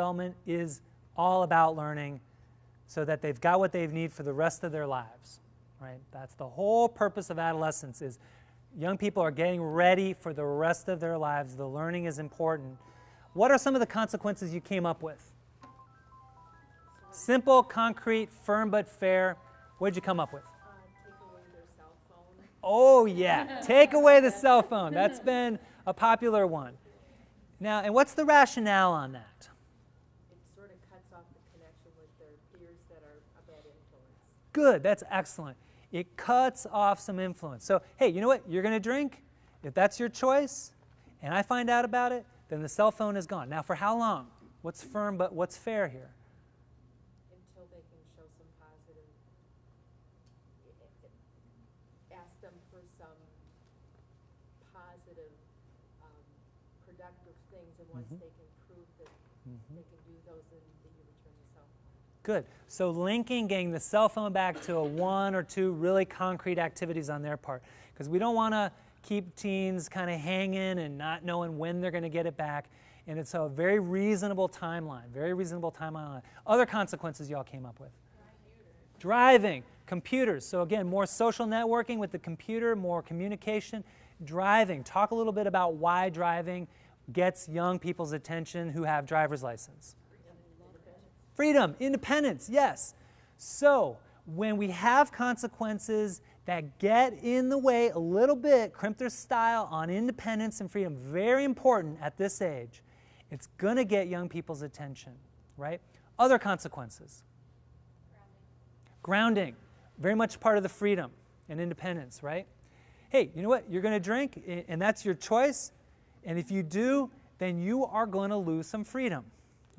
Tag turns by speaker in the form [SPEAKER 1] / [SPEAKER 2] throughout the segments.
[SPEAKER 1] development is all about learning so that they've got what they need for the rest of their lives, right? That's the whole purpose of adolescence, is young people are getting ready for the rest of their lives. The learning is important. What are some of the consequences you came up with? Simple, concrete, firm but fair. What did you come up with?
[SPEAKER 2] Take away their cell phone.
[SPEAKER 1] Oh yeah, take away the cell phone. That's been a popular one. Now, and what's the rationale on that?
[SPEAKER 2] It sort of cuts off the connection with their peers that are a bad influence.
[SPEAKER 1] Good, that's excellent. It cuts off some influence. So, hey, you know what? You're going to drink. If that's your choice, and I find out about it, then the cell phone is gone. Now, for how long? What's firm but what's fair here?
[SPEAKER 2] Until they can show some positive, ask them for some positive, productive things, and once they can prove that they can do those, then you return the cell phone.
[SPEAKER 1] Good. So linking, getting the cell phone back to a one or two really concrete activities on their part. Because we don't want to keep teens kind of hanging and not knowing when they're going to get it back. And it's a very reasonable timeline, Other consequences y'all came up with? Driving, computers. So again, more social networking with the computer, more communication. Driving. Talk a little bit about why driving gets young people's attention who have driver's license. Freedom, independence, yes. So when we have consequences that get in the way a little bit, crimp their style on independence and freedom, very important at this age, it's going to get young people's attention, right? Other consequences. Grounding, very much part of the freedom and independence, right? Hey, you know what? You're going to drink, and that's your choice. And if you do, then you are going to lose some freedom.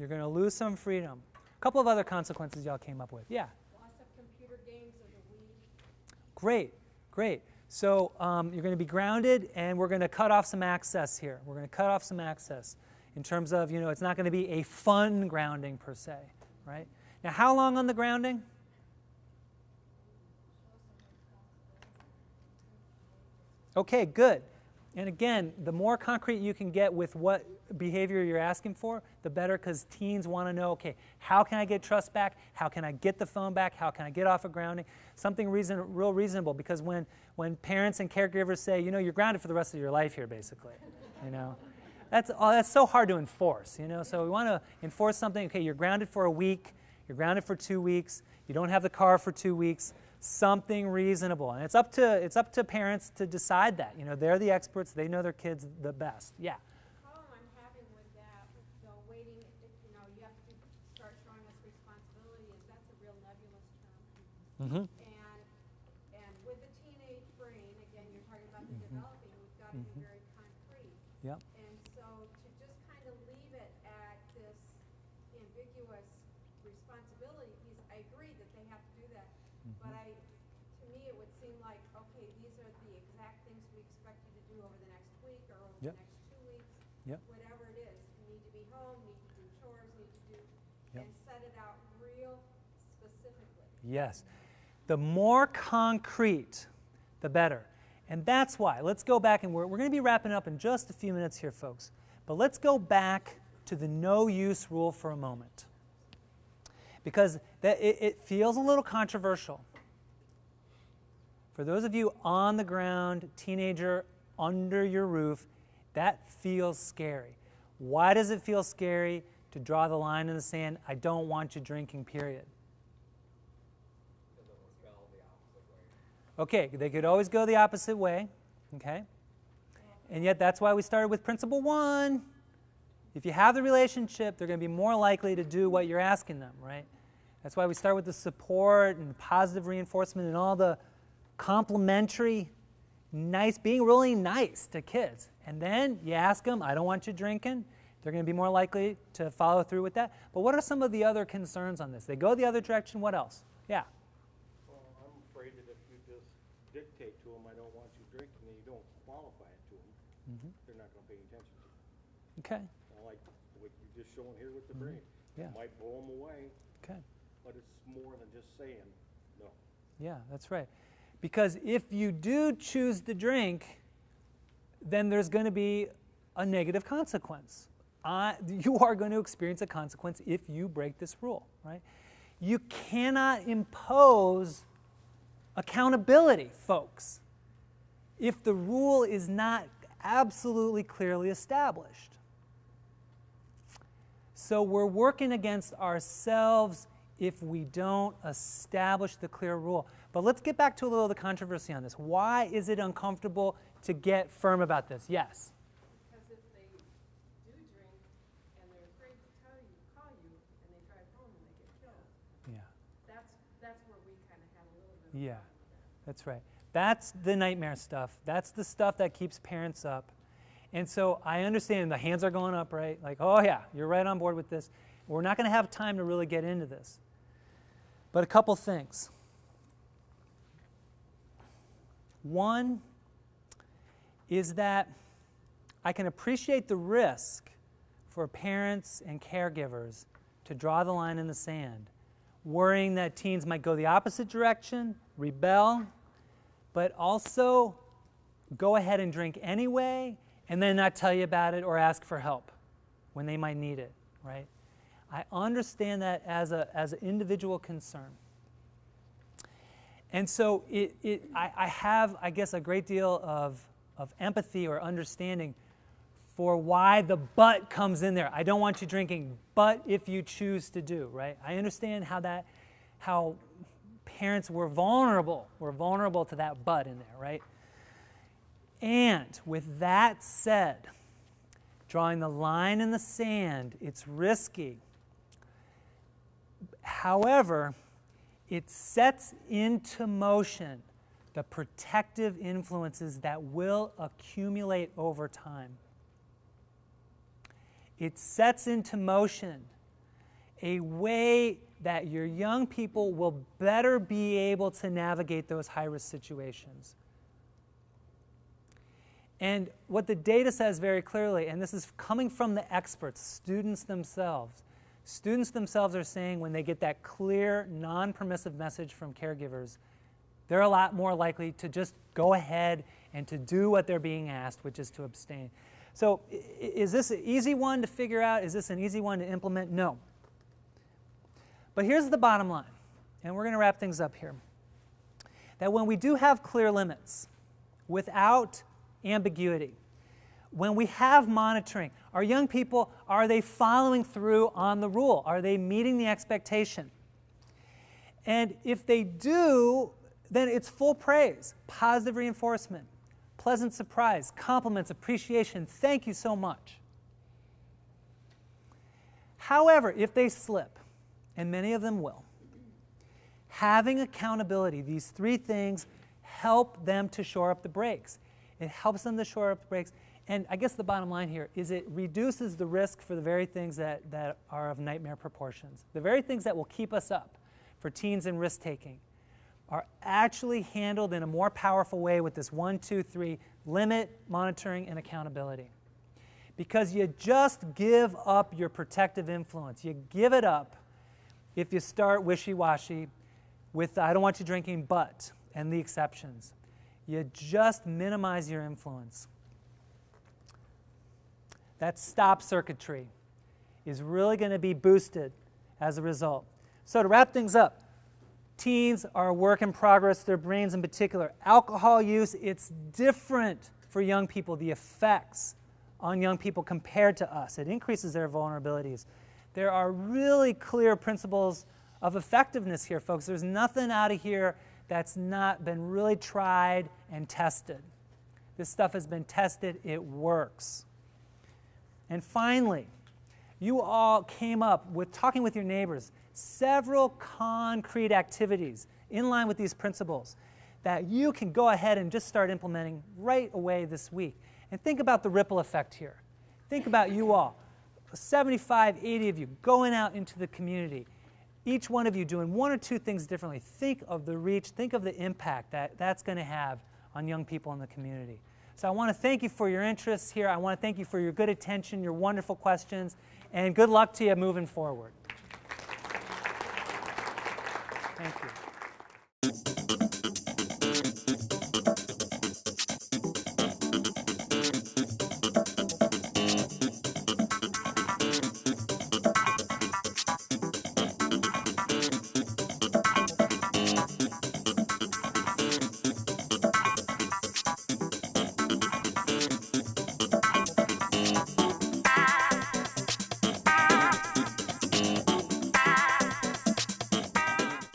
[SPEAKER 1] You're going to lose some freedom. A couple of other consequences y'all came up with. Yeah?
[SPEAKER 2] Loss of computer games or the Wii.
[SPEAKER 1] Great, great. So you're going to be grounded, and we're going to cut off some access here. We're going to cut off some access in terms of, it's not going to be a fun grounding per se, right? Now, how long on the grounding? Okay, good. And again, the more concrete you can get with what behavior you're asking for, the better, because teens want to know, okay, how can I get trust back? How can I get the phone back? How can I get off of grounding? Something real reasonable, because when parents and caregivers say, you're grounded for the rest of your life here, basically, that's so hard to enforce, So we want to enforce something, okay, you're grounded for a week, you're grounded for 2 weeks, you don't have the car for 2 weeks, something reasonable. And it's up to parents to decide that. They're the experts. They know their kids the best. Yeah.
[SPEAKER 3] The problem I'm having with that, though, waiting, you have to start showing us responsibility, is that's a real nebulous term. And with the teenage brain, again, you're talking about the developing, we've got to be very concrete.
[SPEAKER 1] Yep.
[SPEAKER 3] And so to just kind of leave it at this ambiguous responsibility piece, I agree that they have to do that. But to me, it would seem like, okay, these are the exact things we expect you to do over the next week or over the next 2 weeks, whatever it is. You need to be home, need to do chores, need to do, and set it out real specifically.
[SPEAKER 1] Yes. The more concrete, the better. And that's why. Let's go back, and we're going to be wrapping up in just a few minutes here, folks. But let's go back to the no-use rule for a moment, because it feels a little controversial. For those of you on the ground, teenager under your roof, that feels scary. Why does it feel scary to draw the line in the sand? I don't want you drinking, period. Okay, they could always go the opposite way, okay? And yet that's why we started with principle 1. If you have the relationship, they're going to be more likely to do what you're asking them, right? That's why we start with the support and positive reinforcement and all the complimentary, being really nice to kids. And then you ask them, I don't want you drinking. They're going to be more likely to follow through with that. But what are some of the other concerns on this? They go the other direction. What else? Yeah?
[SPEAKER 4] Well, I'm afraid that if you just dictate to them, I don't want you drinking, and you don't qualify it to them, they're not going to pay attention to it.
[SPEAKER 1] Okay.
[SPEAKER 4] Like what you're just showing here with the brain.
[SPEAKER 1] Yeah.
[SPEAKER 4] It might blow them away,
[SPEAKER 1] Okay.
[SPEAKER 4] but it's more than just saying no.
[SPEAKER 1] Yeah, that's right. Because if you do choose to drink, then there's going to be a negative consequence. you are going to experience a consequence if you break this rule, right? You cannot impose accountability, folks, if the rule is not absolutely clearly established. So we're working against ourselves if we don't establish the clear rule. But let's get back to a little of the controversy on this. Why is it uncomfortable to get firm about this? Yes?
[SPEAKER 2] Because if they do drink and they're afraid to call you, and they drive home and they get killed,
[SPEAKER 1] Yeah.
[SPEAKER 2] that's where we kind of have a little bit of a
[SPEAKER 1] Yeah,
[SPEAKER 2] problem with that.
[SPEAKER 1] that's right. That's the nightmare stuff. That's the stuff that keeps parents up. And so I understand the hands are going up, right? Like, oh yeah, you're right on board with this. We're not going to have time to really get into this. But a couple things. One is that I can appreciate the risk for parents and caregivers to draw the line in the sand, worrying that teens might go the opposite direction, rebel, but also go ahead and drink anyway and then not tell you about it or ask for help when they might need it, right? I understand that as an individual concern. And so I have, I guess, a great deal of empathy or understanding for why the but comes in there. I don't want you drinking, but if you choose to do, right? I understand how parents were vulnerable to that but in there, right? And with that said, drawing the line in the sand, it's risky. However, it sets into motion the protective influences that will accumulate over time. It sets into motion a way that your young people will better be able to navigate those high-risk situations. And what the data says very clearly, and this is coming from the experts, students themselves are saying when they get that clear, non-permissive message from caregivers, they're a lot more likely to just go ahead and to do what they're being asked, which is to abstain. So is this an easy one to figure out? Is this an easy one to implement? No. But here's the bottom line, and we're going to wrap things up here. That when we do have clear limits, without ambiguity, when we have monitoring, our young people, are they following through on the rule? Are they meeting the expectation? And if they do, then it's full praise, positive reinforcement, pleasant surprise, compliments, appreciation, thank you so much. However, if they slip, and many of them will, having accountability, these three things help them to shore up the brakes. It helps them to shore up the brakes. And I guess the bottom line here is it reduces the risk for the very things that are of nightmare proportions. The very things that will keep us up for teens and risk-taking are actually handled in a more powerful way with this 1, 2, 3 limit, monitoring, and accountability. Because you just give up your protective influence. You give it up if you start wishy-washy with I don't want you drinking but and the exceptions. You just minimize your influence. That stop circuitry is really going to be boosted as a result. So to wrap things up, teens are a work in progress, their brains in particular. Alcohol use, it's different for young people, the effects on young people compared to us. It increases their vulnerabilities. There are really clear principles of effectiveness here, folks. There's nothing out of here that's not been really tried and tested. This stuff has been tested, it works. And finally, you all came up with, talking with your neighbors, several concrete activities in line with these principles that you can go ahead and just start implementing right away this week. And think about the ripple effect here. Think about you all, 75, 80 of you going out into the community, each one of you doing one or two things differently. Think of the reach, think of the impact that that's going to have on young people in the community. So I want to thank you for your interest here. I want to thank you for your good attention, your wonderful questions, and good luck to you moving forward. Thank you.